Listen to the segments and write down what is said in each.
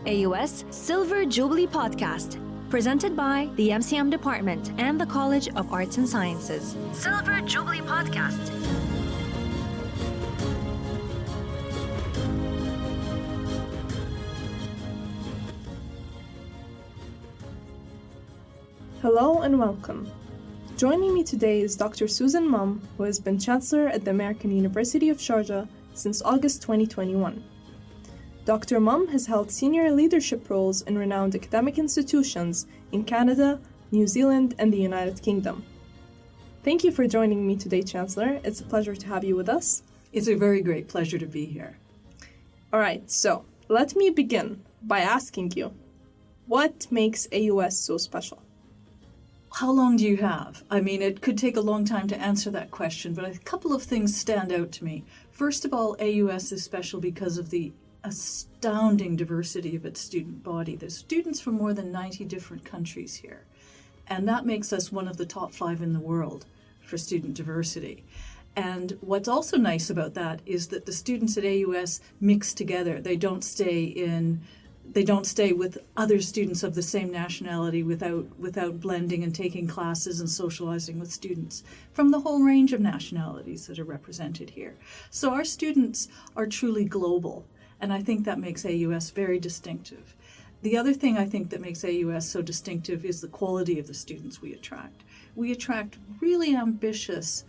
AUS Silver Jubilee Podcast, presented by the MCM Department and the College of Arts and Sciences. Silver Jubilee Podcast. Hello and welcome. Joining me today is Dr. Susan Mumm, who has been Chancellor at the American University of Sharjah since August 2021. Dr. Mumm has held senior leadership roles in renowned academic institutions in Canada, New Zealand, and the United Kingdom. Thank you for joining me today, Chancellor. It's a pleasure to have you with us. It's a very great pleasure to be here. All right, so let me begin by asking you, what makes AUS so special? How long do you have? I mean, it could take a long time to answer that question, but a couple of things stand out to me. First of all, AUS is special because of the astounding diversity of its student body. There's students from more than 90 different countries here, and that makes us one of the top 5 in the world for student diversity. And what's also nice about that is that the students at AUS mix together. They don't stay with other students of the same nationality without blending and taking classes and socializing with students from the whole range of nationalities that are represented here. So our students are truly global, and I think that makes AUS very distinctive. The other thing I think that makes AUS so distinctive is the quality of the students we attract. We attract really ambitious,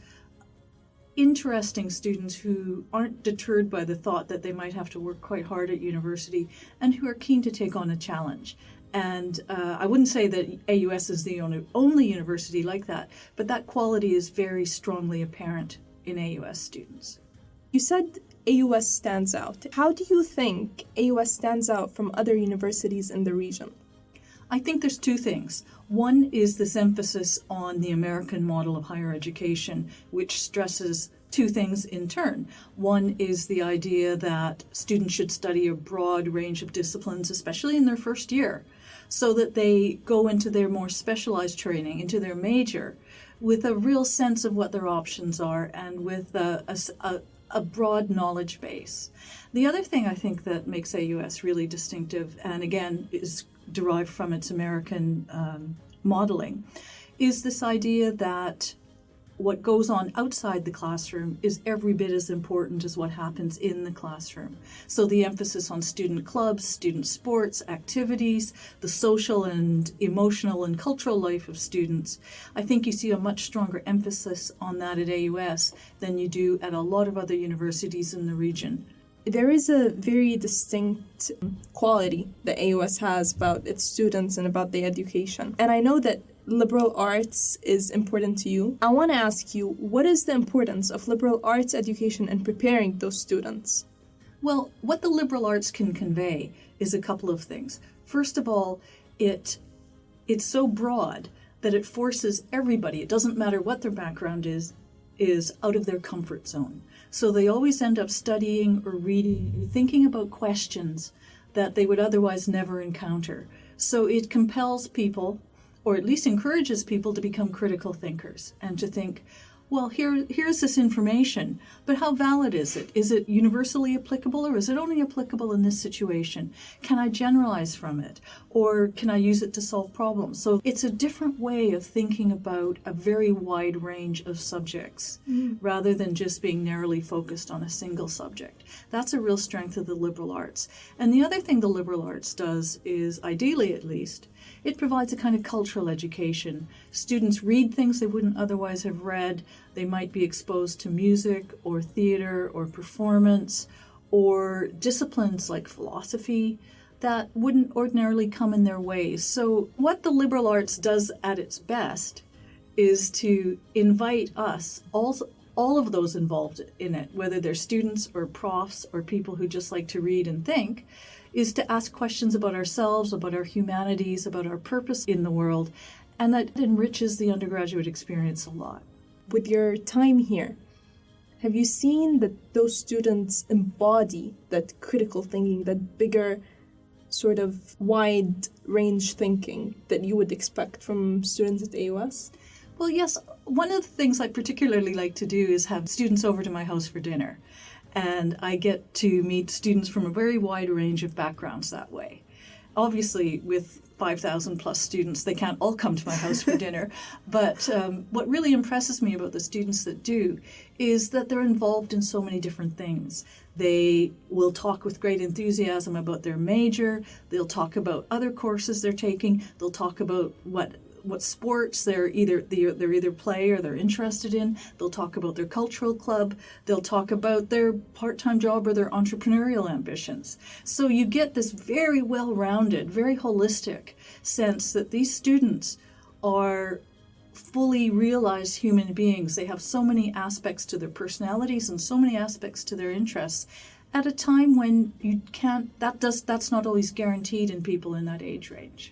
interesting students who aren't deterred by the thought that they might have to work quite hard at university and who are keen to take on a challenge. And I wouldn't say that AUS is the only university like that, but that quality is very strongly apparent in AUS students. You said AUS stands out. How do you think AUS stands out from other universities in the region? I think there's two things. One is this emphasis on the American model of higher education, which stresses two things in turn. One is the idea that students should study a broad range of disciplines, especially in their first year, so that they go into their more specialized training, into their major, with a real sense of what their options are and with a broad knowledge base. The other thing I think that makes AUS really distinctive, and again is derived from its American modeling, is this idea that what goes on outside the classroom is every bit as important as what happens in the classroom. So the emphasis on student clubs, student sports, activities, the social and emotional and cultural life of students, I think you see a much stronger emphasis on that at AUS than you do at a lot of other universities in the region. There is a very distinct quality that AUS has about its students and about the education. And I know that liberal arts is important to you. I want to ask you, what is the importance of liberal arts education in preparing those students? Well, what the liberal arts can convey is a couple of things. First of all, it's so broad that it forces everybody, it doesn't matter what their background is out of their comfort zone. So they always end up studying or reading or thinking about questions that they would otherwise never encounter. So it compels people, or at least encourages people, to become critical thinkers and to think, well, here's this information, but how valid is it? Is it universally applicable, or is it only applicable in this situation? Can I generalize from it, or can I use it to solve problems? So it's a different way of thinking about a very wide range of subjects, rather than just being narrowly focused on a single subject. That's a real strength of the liberal arts. And the other thing the liberal arts does is, ideally at least, it provides a kind of cultural education. Students read things they wouldn't otherwise have read. They might be exposed to music or theater or performance or disciplines like philosophy that wouldn't ordinarily come in their way. So what the liberal arts does at its best is to invite us, all of those involved in it, whether they're students or profs or people who just like to read and think, is to ask questions about ourselves, about our humanities, about our purpose in the world, and that enriches the undergraduate experience a lot. With your time here, have you seen that those students embody that critical thinking, that bigger sort of wide range thinking that you would expect from students at AUS? Well, yes. One of the things I particularly like to do is have students over to my house for dinner. And I get to meet students from a very wide range of backgrounds that way. obviously with 5,000 plus students, they can't all come to my house for dinner. But what really impresses me about the students that do is that they're involved in so many different things. They will talk with great enthusiasm about their major. They'll talk about other courses they're taking. They'll talk about what sports they're either play or they're interested in. They'll talk about their cultural club. They'll talk about their part-time job or their entrepreneurial ambitions. So you get this very well-rounded, very holistic sense that these students are fully realized human beings. They have so many aspects to their personalities and so many aspects to their interests at a time when that's not always guaranteed in people in that age range.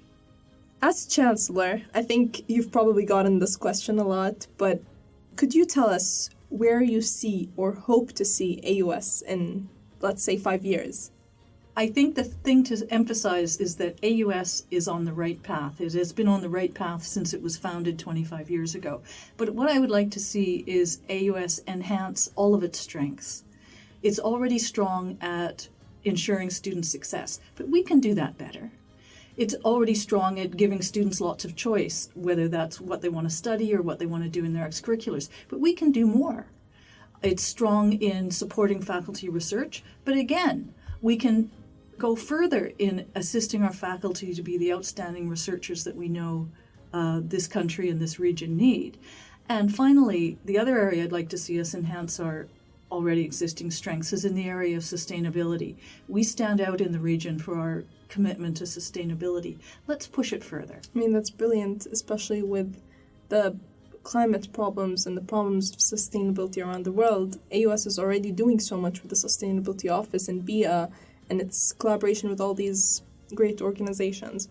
As Chancellor, I think you've probably gotten this question a lot, but could you tell us where you see or hope to see AUS in, let's say, 5 years? I think the thing to emphasize is that AUS is on the right path. It has been on the right path since it was founded 25 years ago. But what I would like to see is AUS enhance all of its strengths. It's already strong at ensuring student success, but we can do that better. It's already strong at giving students lots of choice, whether that's what they want to study or what they want to do in their extracurriculars. But we can do more. It's strong in supporting faculty research, but again, we can go further in assisting our faculty to be the outstanding researchers that we know this country and this region need. And finally, the other area I'd like to see us enhance our already existing strengths is in the area of sustainability. We stand out in the region for our commitment to sustainability. Let's push it further. I mean, that's brilliant, especially with the climate problems and the problems of sustainability around the world. AUS is already doing so much with the Sustainability Office and BIA and its collaboration with all these great organizations.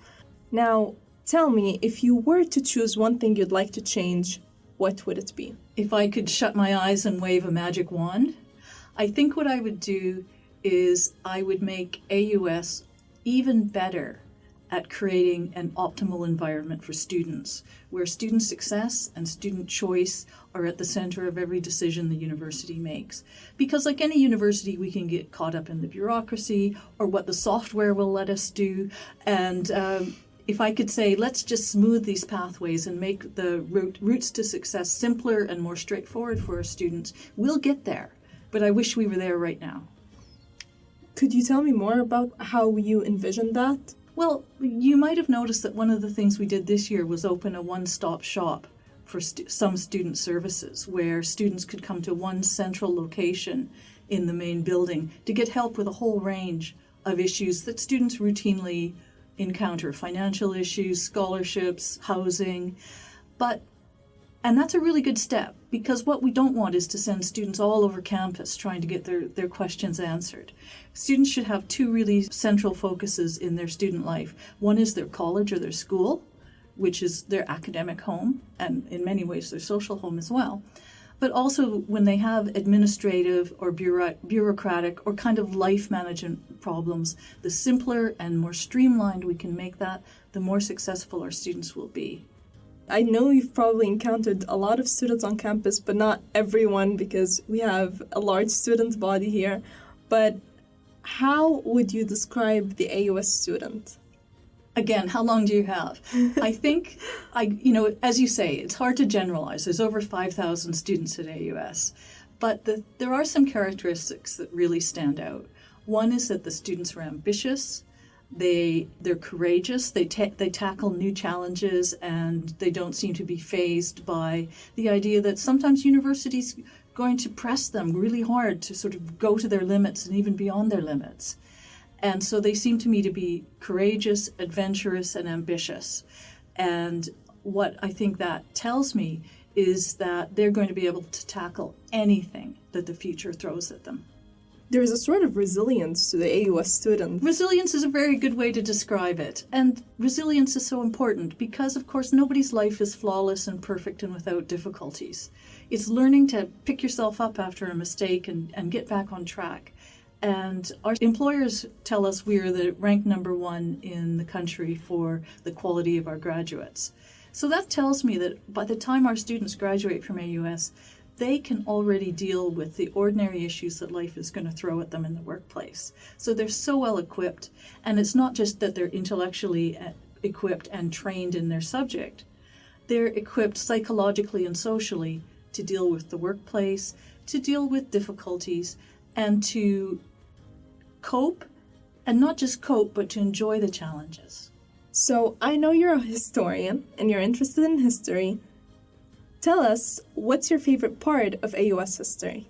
Now, tell me, if you were to choose one thing you'd like to change, what would it be? If I could shut my eyes and wave a magic wand, I think what I would do is I would make AUS even better at creating an optimal environment for students, where student success and student choice are at the center of every decision the university makes. Because like any university, we can get caught up in the bureaucracy or what the software will let us do. And if I could say, let's just smooth these pathways and make the routes to success simpler and more straightforward for our students, we'll get there. But I wish we were there right now. Could you tell me more about how you envision that? Well, you might have noticed that one of the things we did this year was open a one-stop shop for some student services, where students could come to one central location in the main building to get help with a whole range of issues that students routinely encounter: financial issues, scholarships, housing. And that's a really good step, because what we don't want is to send students all over campus trying to get their questions answered. Students should have two really central focuses in their student life. One is their college or their school, which is their academic home, and in many ways their social home as well. But also when they have administrative or bureaucratic or kind of life management problems, the simpler and more streamlined we can make that, the more successful our students will be. I know you've probably encountered a lot of students on campus, but not everyone, because we have a large student body here. But how would you describe the AUS student? Again, how long do you have? I think, as you say, it's hard to generalize. There's over 5,000 students at AUS. But there are some characteristics that really stand out. One is that the students are ambitious. They're courageous, they tackle new challenges, and they don't seem to be fazed by the idea that sometimes universities are going to press them really hard to sort of go to their limits and even beyond their limits. And so they seem to me to be courageous, adventurous, and ambitious. And what I think that tells me is that they're going to be able to tackle anything that the future throws at them. There is a sort of resilience to the AUS student. Resilience is a very good way to describe it. And resilience is so important because, of course, nobody's life is flawless and perfect and without difficulties. It's learning to pick yourself up after a mistake and get back on track. And our employers tell us we are ranked number 1 in the country for the quality of our graduates. So that tells me that by the time our students graduate from AUS, they can already deal with the ordinary issues that life is going to throw at them in the workplace. So they're so well equipped, and it's not just that they're intellectually equipped and trained in their subject. They're equipped psychologically and socially to deal with the workplace, to deal with difficulties, and to cope, and not just cope, but to enjoy the challenges. So I know you're a historian and you're interested in history. Tell us, what's your favorite part of AUS history?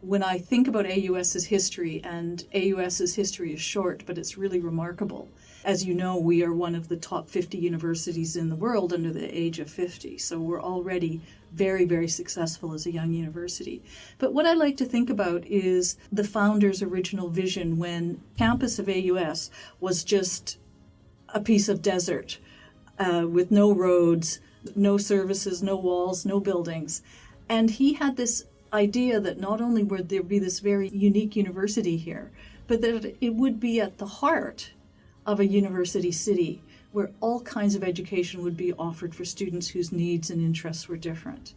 When I think about AUS's history, and AUS's history is short, but it's really remarkable. As you know, we are one of the top 50 universities in the world under the age of 50, so we're already very, very successful as a young university. But what I like to think about is the founder's original vision when campus of AUS was just a piece of desert with no roads, no services, no walls, no buildings. And he had this idea that not only would there be this very unique university here, but that it would be at the heart of a university city where all kinds of education would be offered for students whose needs and interests were different.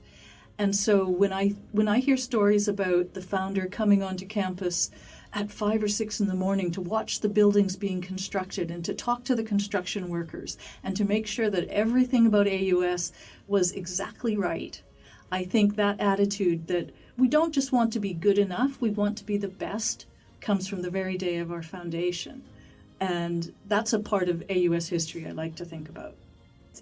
And so when I hear stories about the founder coming onto campus at 5 or 6 in the morning to watch the buildings being constructed and to talk to the construction workers and to make sure that everything about AUS was exactly right, I think that attitude that we don't just want to be good enough, we want to be the best, comes from the very day of our foundation. And that's a part of AUS history I like to think about.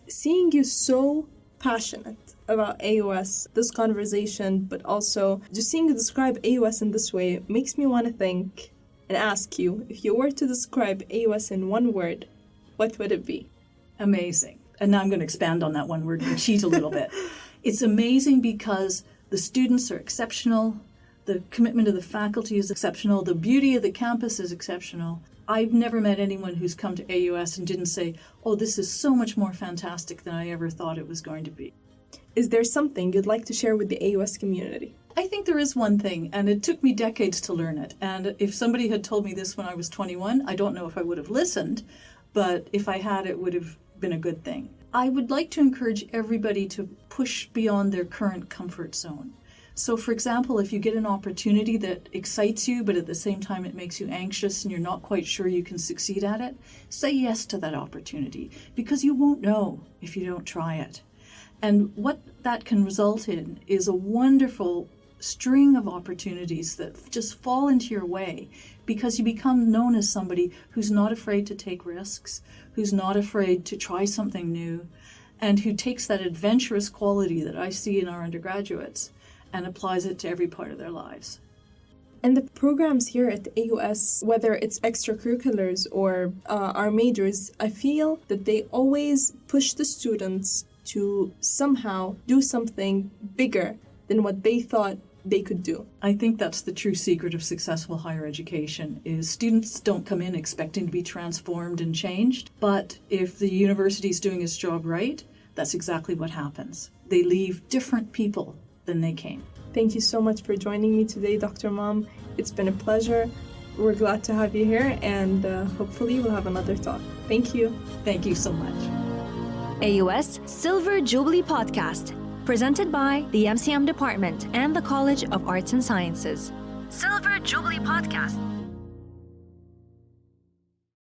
Seeing you so passionate about AUS, this conversation, but also just seeing you describe AUS in this way makes me want to think and ask you, if you were to describe AUS in one word, what would it be? Amazing. And now I'm going to expand on that one word and cheat a little bit. It's amazing because the students are exceptional, the commitment of the faculty is exceptional, the beauty of the campus is exceptional. I've never met anyone who's come to AUS and didn't say, oh, this is so much more fantastic than I ever thought it was going to be. Is there something you'd like to share with the AUS community? I think there is one thing, and it took me decades to learn it. And if somebody had told me this when I was 21, I don't know if I would have listened, but if I had, it would have been a good thing. I would like to encourage everybody to push beyond their current comfort zone. So, for example, if you get an opportunity that excites you, but at the same time it makes you anxious and you're not quite sure you can succeed at it, say yes to that opportunity, because you won't know if you don't try it. And what that can result in is a wonderful string of opportunities that just fall into your way because you become known as somebody who's not afraid to take risks, who's not afraid to try something new, and who takes that adventurous quality that I see in our undergraduates and applies it to every part of their lives. And the programs here at the AUS, whether it's extracurriculars or our majors, I feel that they always push the students to somehow do something bigger than what they thought they could do. I think that's the true secret of successful higher education, is students don't come in expecting to be transformed and changed, but if the university is doing its job right, that's exactly what happens. They leave different people than they came. Thank you so much for joining me today, Dr. Mumm. It's been a pleasure. We're glad to have you here, and hopefully we'll have another talk. Thank you. Thank you so much. AUS Silver Jubilee Podcast, presented by the MCM Department and the College of Arts and Sciences. Silver Jubilee Podcast.